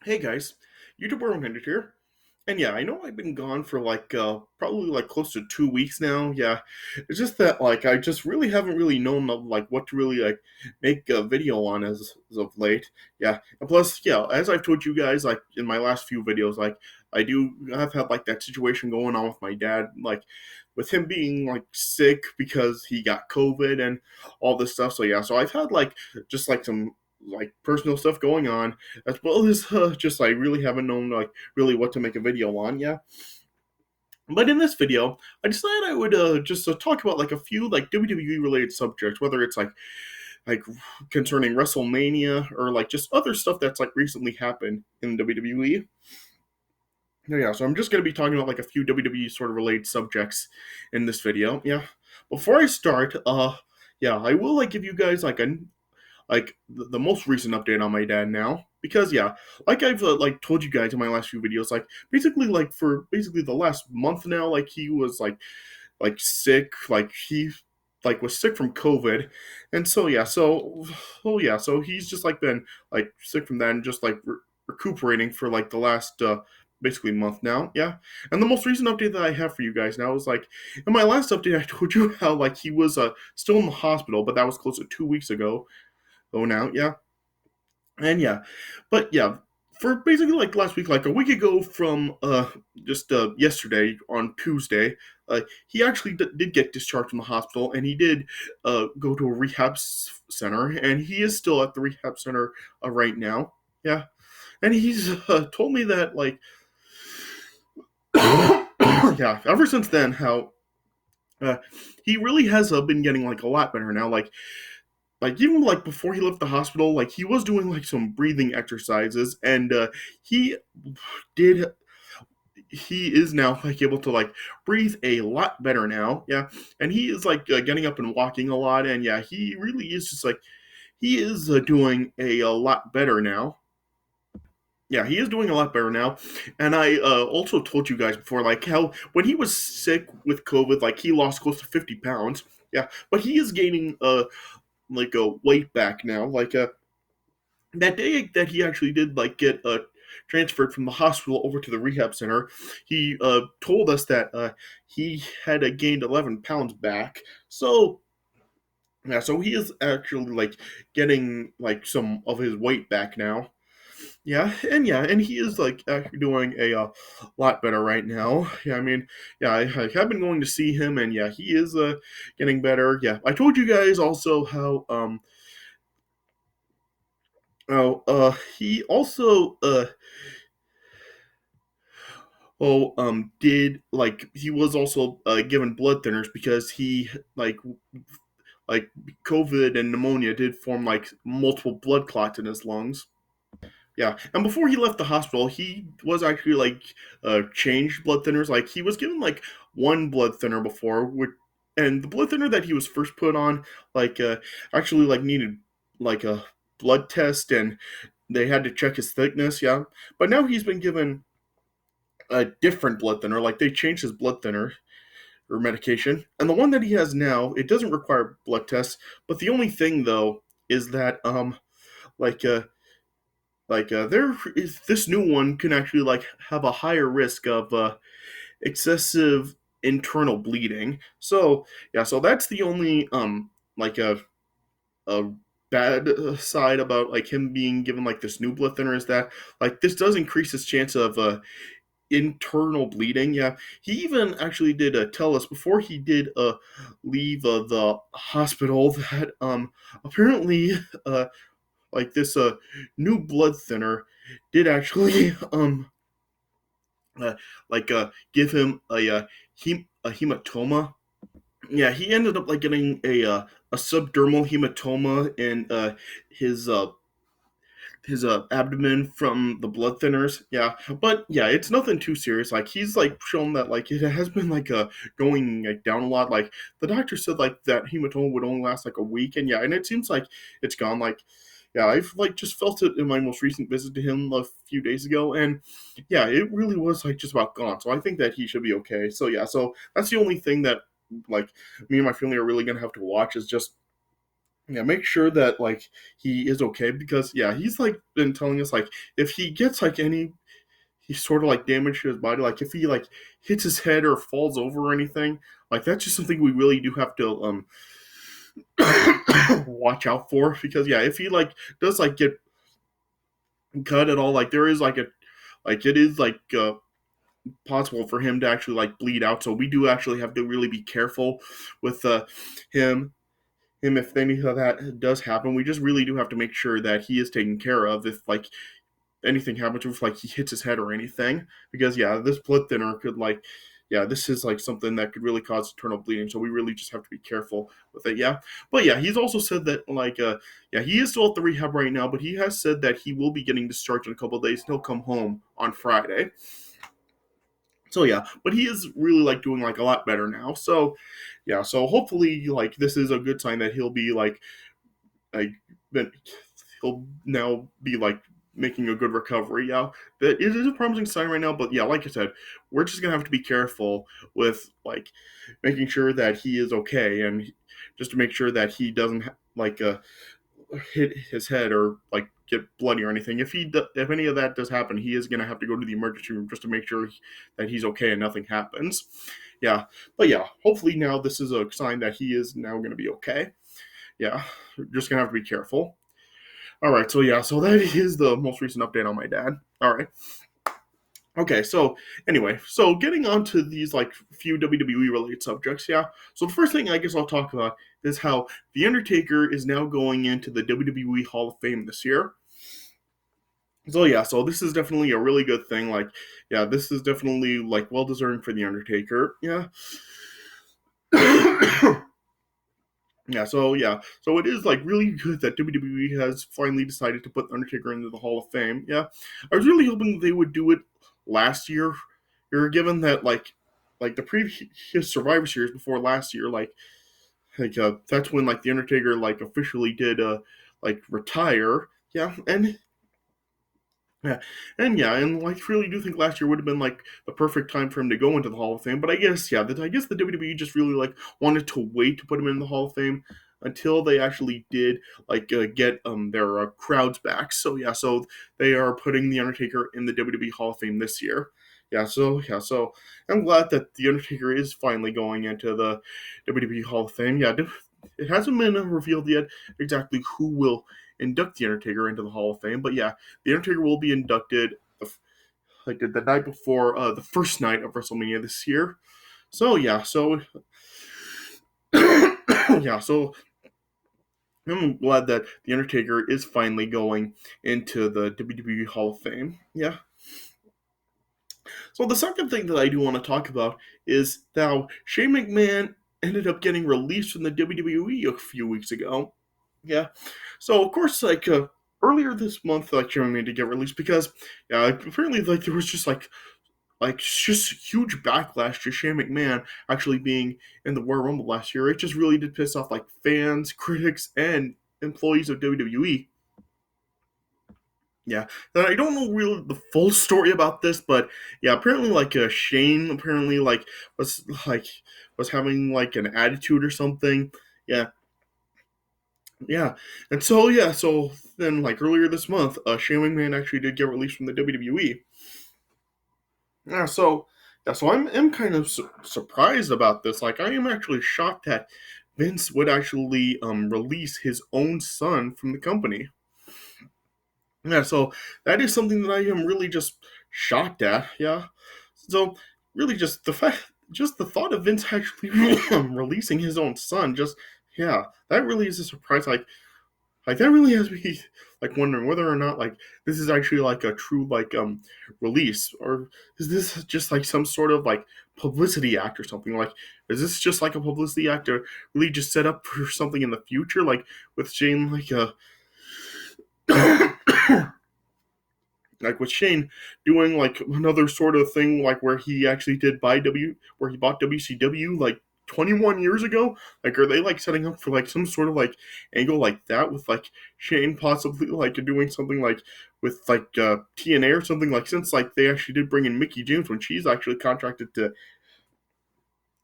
Hey guys, YouTuber 100 here. And yeah, I know I've been gone for probably like close to 2 weeks now. Yeah, it's just that I just really haven't really known of what to really make a video on as of late. Yeah, and plus as I've told you guys in my last few videos, I do have had that situation going on with my dad, with him being sick because he got COVID and all this stuff. So yeah, so I've had just some personal stuff going on, as well as just I really haven't known really what to make a video on. Yeah, but in this video, I decided I would just talk about a few WWE related subjects, whether it's like concerning WrestleMania or just other stuff that's recently happened in WWE. Yeah, so I'm just going to be talking about a few WWE sort of related subjects in this video. Yeah, before I start, yeah, I will give you guys the most recent update on my dad now, because yeah, I've told you guys in my last few videos, basically for basically the last month now, he was sick, he was sick from COVID. And so yeah, so oh yeah, so he's just been sick from that and just recuperating for the last basically month now. Yeah, and the most recent update that I have for you guys now is in my last update I told you how he was still in the hospital, but that was close to 2 weeks ago. Oh, now, yeah, and yeah, but yeah, for basically last week, like a week ago from just yesterday on Tuesday, he actually did get discharged from the hospital, and he did go to a rehab center, and he is still at the rehab center right now. Yeah, and he's told me that yeah, ever since then, how uh, he really has been getting a lot better now. Even before he left the hospital, he was doing some breathing exercises, and he did he is now able to breathe a lot better now. Yeah, and he is getting up and walking a lot, and yeah, he really is just he is doing a lot better now. Yeah, he is doing a lot better now. And I also told you guys before, how when he was sick with COVID, he lost close to 50 pounds. Yeah, but he is gaining a weight back now. That day that he actually did get transferred from the hospital over to the rehab center, he told us that he had gained 11 pounds back. So yeah, so he is actually getting some of his weight back now. Yeah, and he is actually doing a lot better right now. Yeah, I mean, yeah, I have been going to see him, and yeah, he is getting better. Yeah, I told you guys also how he also did he was also given blood thinners because he like COVID and pneumonia did form multiple blood clots in his lungs. Yeah, and before he left the hospital, he was actually changed blood thinners. He was given one blood thinner before, and the blood thinner that he was first put on like uh, actually needed a blood test, and they had to check his thickness. Yeah, but now he's been given a different blood thinner. They changed his blood thinner or medication, and the one that he has now, it doesn't require blood tests. But the only thing though is that like uh there is this new one can actually have a higher risk of excessive internal bleeding. So yeah, so that's the only like a bad side about him being given this new blood thinner, is that this does increase his chance of internal bleeding. Yeah, he even actually did tell us before he did leave the hospital that apparently this new blood thinner did actually give him a hematoma. Yeah, he ended up getting a subdermal hematoma in his abdomen from the blood thinners. Yeah, but yeah, it's nothing too serious. He's shown that it has been going down a lot. The doctor said that hematoma would only last a week, and yeah, and it seems it's gone. Yeah, I've just felt it in my most recent visit to him a few days ago, and yeah, it really was just about gone. So I think that he should be okay. So yeah, so that's the only thing that like me and my family are really gonna have to watch, is just yeah, make sure that like he is okay because yeah, he's like been telling us like if he gets like any he sort of like damage to his body, like if he like hits his head or falls over or anything, like that's just something we really do have to watch out for because yeah, if he like does like get cut at all, like there is like a like it is like possible for him to actually like bleed out. So we do actually have to really be careful with him him if any of that does happen. We just really do have to make sure that he is taken care of if like anything happens if like he hits his head or anything because yeah, this blood thinner could like yeah, this is like something that could really cause internal bleeding, so we really just have to be careful with it. Yeah, but yeah, he's also said that like yeah, he is still at the rehab right now, but he has said that he will be getting discharged in a couple of days. He'll come home on Friday. So yeah, but he is really like doing like a lot better now. So yeah, so hopefully like this is a good sign that he'll be like that he'll now be like making a good recovery. Yeah, that it is a promising sign right now. But yeah, like I said, we're just gonna have to be careful with like making sure that he is okay and just to make sure that he doesn't like hit his head or like get bloody or anything. If any of that does happen, he is gonna have to go to the emergency room just to make sure that he's okay and nothing happens. Yeah, but yeah, hopefully now this is a sign that he is now gonna be okay. Yeah, just gonna have to be careful. All right, so yeah, so that is the most recent update on my dad. All right. Okay, so anyway, so getting on to these like few WWE related subjects, yeah. So the first thing I guess I'll talk about is how The Undertaker is now going into the WWE Hall of Fame this year. So yeah, so this is definitely a really good thing. Like, yeah, this is definitely like well deserving for The Undertaker. Yeah. So it is like really good that WWE has finally decided to put Undertaker into the Hall of Fame. Yeah, I was really hoping they would do it last year, or given that like the previous Survivor Series before last year, that's when like the Undertaker like officially did like retire. Yeah, yeah, and like really do think last year would have been like the perfect time for him to go into the Hall of Fame. But I guess I guess the WWE just really like wanted to wait to put him in the Hall of Fame until they actually did like get their crowds back. So yeah, so they are putting the Undertaker in the WWE Hall of Fame this year. So I'm glad that the Undertaker is finally going into the WWE Hall of Fame. Yeah, it hasn't been revealed yet exactly who will induct the Undertaker into the Hall of Fame, but yeah, the Undertaker will be inducted like the night before the first night of WrestleMania this year. So yeah, so I'm glad that the Undertaker is finally going into the WWE Hall of Fame. Yeah. So the second thing that I do want to talk about is how Shane McMahon ended up getting released from the WWE a few weeks ago. Yeah. So of course, earlier this month, like Shane McMahon to get released because apparently like there was just just huge backlash to Shane McMahon actually being in the Royal Rumble last year. It just really did piss off like fans, critics, and employees of WWE. Yeah, and I don't know really the full story about this, but yeah, apparently Shane apparently like was having like an attitude or something. Yeah, yeah, and so so then like earlier this month, Shane McMahon actually did get released from the WWE. Yeah, so I'm kind of surprised about this. Like, I am actually shocked that Vince would actually release his own son from the company. Yeah, so that is something that I am really just shocked at. Yeah, so really just just the thought of Vince actually releasing his own son, just yeah, that really is a surprise. Like that really has me like wondering whether or not like this is actually like a true like release or is this just like some sort of like publicity act or something like is this just like a publicity act or really just set up for something in the future like with Shane like with Shane doing like another sort of thing like where he actually did buy where he bought WCW like 21 years ago, like are they like setting up for like some sort of like angle like that with like Shane possibly like doing something like with like TNA or something like since like they actually did bring in Mickey James when she's actually contracted to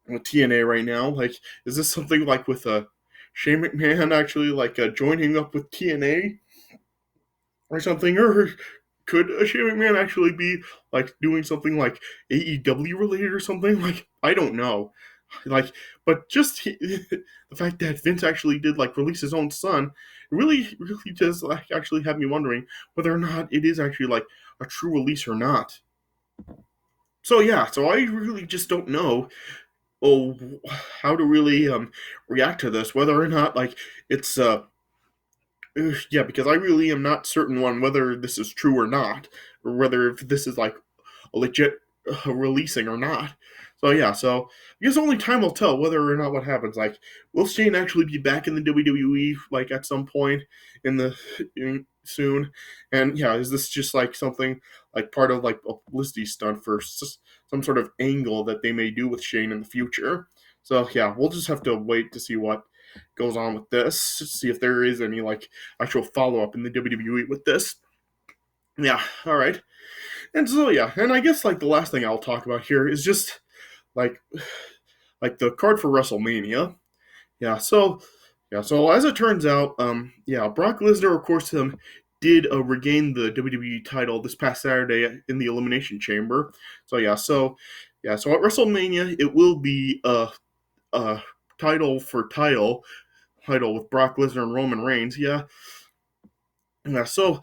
with TNA right now, like is this something like with Shane McMahon actually like joining up with TNA or something, or could Shane McMahon actually be like doing something like AEW related or something? Like I don't know. Like, but just the fact that Vince actually did like release his own son really does like actually have me wondering whether or not it is actually like a true release or not. So yeah, so I really just don't know oh how to really react to this, whether or not like it's yeah, because I really am not certain on whether this is true or not, or whether if this is like a legit releasing or not. So yeah, so I guess only time will tell whether or not what happens. Like, will Shane actually be back in the WWE like at some point in the soon? And yeah, is this just like something like part of like a publicity stunt for some sort of angle that they may do with Shane in the future? So yeah, we'll just have to wait to see what goes on with this, to see if there is any like actual follow up in the WWE with this. Yeah, all right. And so yeah, and I guess like the last thing I'll talk about here is just like the card for WrestleMania. Yeah, so as it turns out, yeah, Brock Lesnar, of course, did regain the WWE title this past Saturday in the Elimination Chamber. So so at WrestleMania it will be a title for title with Brock Lesnar and Roman Reigns. So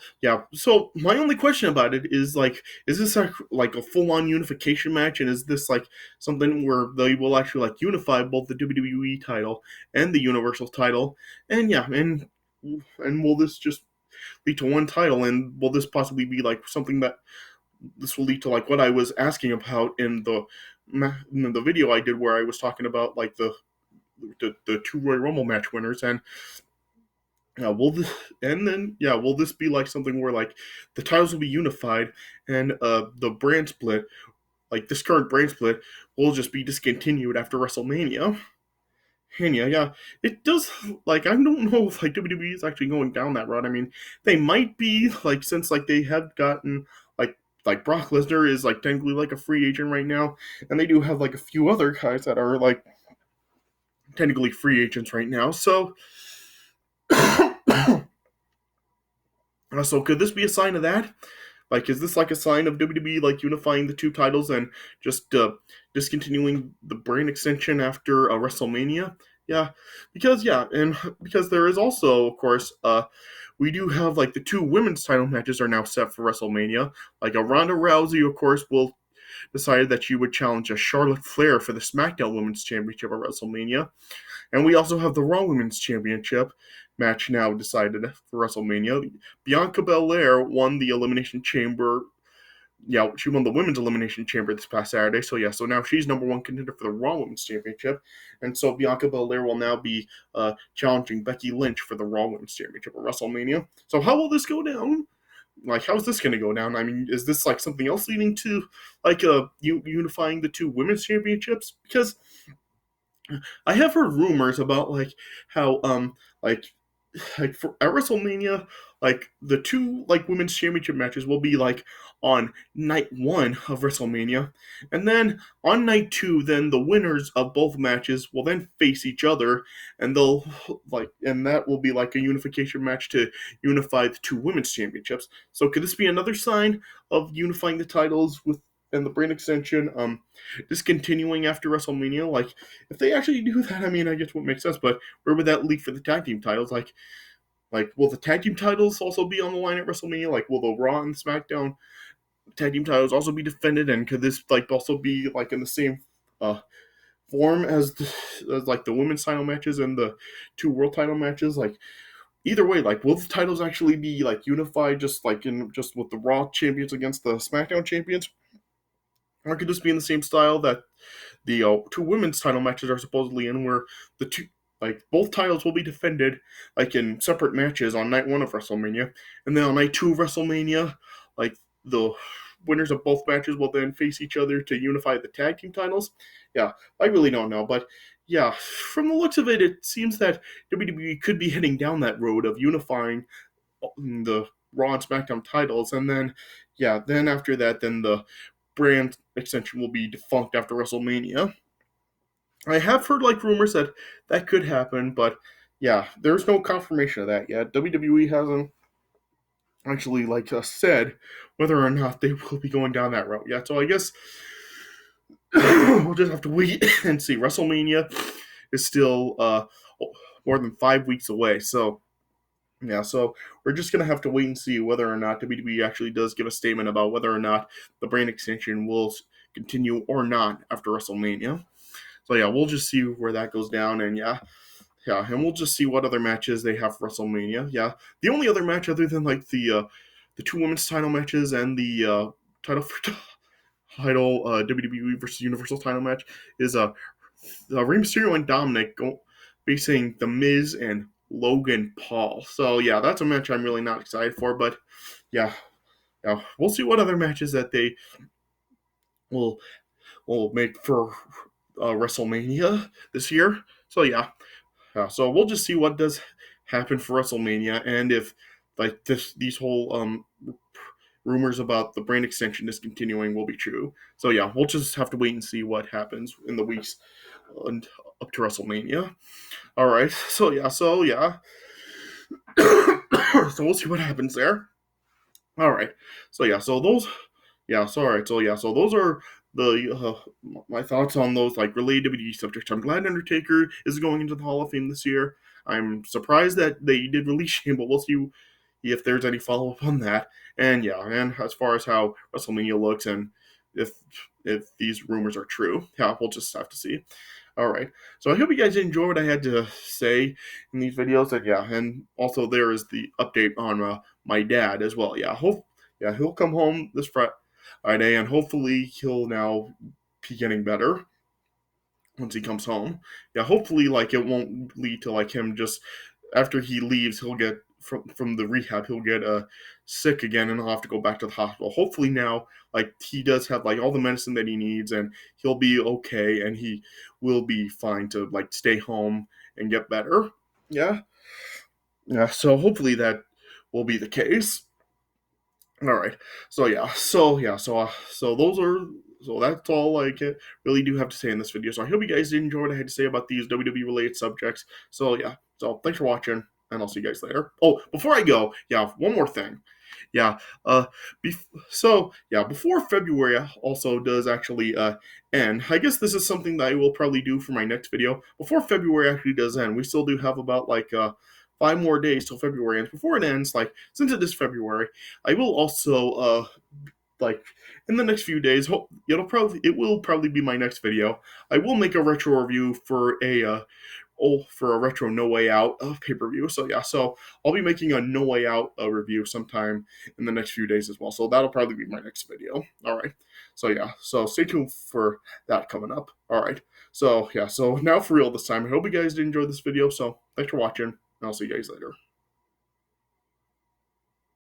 my only question about it is like, is this like a full on unification match, and is this like something where they will actually like unify both the WWE title and the Universal title, and and will this just lead to one title, and will this possibly be like something that this will lead to like what I was asking about in the video I did where I was talking about like the two Royal Rumble match winners, and will this will this be like something where like the titles will be unified, and the brand split, like this current brand split, will just be discontinued after WrestleMania? And it does like I don't know if like WWE is actually going down that route. I mean, they might be like since like they have gotten like Brock Lesnar is like technically like a free agent right now, and they do have like a few other guys that are like technically free agents right now. So so could this be a sign of that? Like, is this like a sign of WWE like unifying the two titles and just discontinuing the brand extension after WrestleMania? Yeah, and because there is also, of course, we do have like the two women's title matches are now set for WrestleMania. Like a Ronda Rousey, of course, will decided that she would challenge a Charlotte Flair for the SmackDown Women's Championship at WrestleMania. And we also have the Raw Women's Championship match now decided for WrestleMania. Bianca Belair won the Elimination Chamber. Yeah, she won the Women's Elimination Chamber this past Saturday. So so now she's number one contender for the Raw Women's Championship. And so Bianca Belair will now be challenging Becky Lynch for the Raw Women's Championship at WrestleMania. So how will this go down? Like, how's this going to go down? I mean, is this like something else leading to like unifying the two women's championships? Because I have heard rumors about like how like for at WrestleMania, like the two like women's championship matches will be like on night one of WrestleMania, and then on night two, then the winners of both matches will then face each other, and they'll and that will be like a unification match to unify the two women's championships. So could this be another sign of unifying the titles with and the brand extension discontinuing after WrestleMania? Like, if they actually do that, I mean, I guess what makes sense, but where would that lead for the tag team titles? Like, will the tag team titles also be on the line at WrestleMania? Like, will the Raw and SmackDown tag team titles also be defended? And could this like also be like in the same uh, form as like the women's title matches and the two world title matches? Like, either way, like, will the titles actually be like unified, just like in just with the Raw champions against the SmackDown champions? Or could this be in the same style that the two women's title matches are supposedly in, where the two like both titles will be defended like in separate matches on night one of WrestleMania, and then on night two of WrestleMania, like the winners of both matches will then face each other to unify the tag team titles. Yeah, I really don't know, but yeah, from the looks of it, it seems that WWE could be heading down that road of unifying the Raw and SmackDown titles, and then then after that, then the brand extension will be defunct after WrestleMania. I have heard like rumors that that could happen, but yeah, there's no confirmation of that yet. WWE hasn't actually said whether or not they will be going down that route yet. So I guess we'll just have to wait and see. WrestleMania is still more than 5 weeks away. So yeah, so we're just gonna have to wait and see whether or not WWE actually does give a statement about whether or not the brand extension will continue or not after WrestleMania. So yeah, we'll just see where that goes down, and yeah, and we'll just see what other matches they have for WrestleMania. Yeah, the only other match other than the two women's title matches and the title for title WWE versus Universal title match is Rey Mysterio and Dominic facing The Miz and Logan Paul. So yeah, that's a match I'm really not excited for, but yeah, yeah, we'll see what other matches that they will will make for WrestleMania this year. So yeah, so we'll just see what does happen for WrestleMania and if these whole rumors about the brand extension discontinuing will be true. So yeah, we'll just have to wait and see what happens in the weeks and up to WrestleMania. All right, so yeah, so we'll see what happens there. All right, so yeah, so those, yeah, so all right, so yeah, so those are the my thoughts on those related WWE subjects. I'm glad Undertaker is going into the Hall of Fame this year. I'm surprised that they did release him, but we'll see if there's any follow up on that. And yeah, and as far as how WrestleMania looks and if if these rumors are true, yeah, we'll just have to see. All right. So I hope you guys enjoyed what I had to say in these videos. And yeah, and also there is the update on my dad as well. Yeah, he'll come home this Friday, and hopefully he'll now be getting better once he comes home. Yeah, hopefully it won't lead to him just after he leaves, he'll get from the rehab, he'll get sick again, and he'll have to go back to the hospital. Hopefully now, he does have all the medicine that he needs, and he'll be okay, and he will be fine to stay home and get better. Yeah, yeah. So hopefully that will be the case. All right. So those are so that's all really do have to say in this video. So I hope you guys did enjoy what I had to say about these WWE related subjects. So yeah. So thanks for watching, and I'll see you guys later. Oh, before I go, yeah, one more thing. Yeah. Before February also does actually end. I guess this is something that I will probably do for my next video. Before February actually does end, we still do have about 5 more days till February ends. Before it ends, since it is February, I will also like in the next few days. It will probably be my next video. I will make a retro review for a retro No Way Out pay per view. So yeah, so I'll be making a No Way Out review sometime in the next few days as well. So that'll probably be my next video. All right. So yeah, so stay tuned for that coming up. All right. So yeah, so now for real this time. I hope you guys did enjoy this video. So thanks for watching, and I'll see you guys later.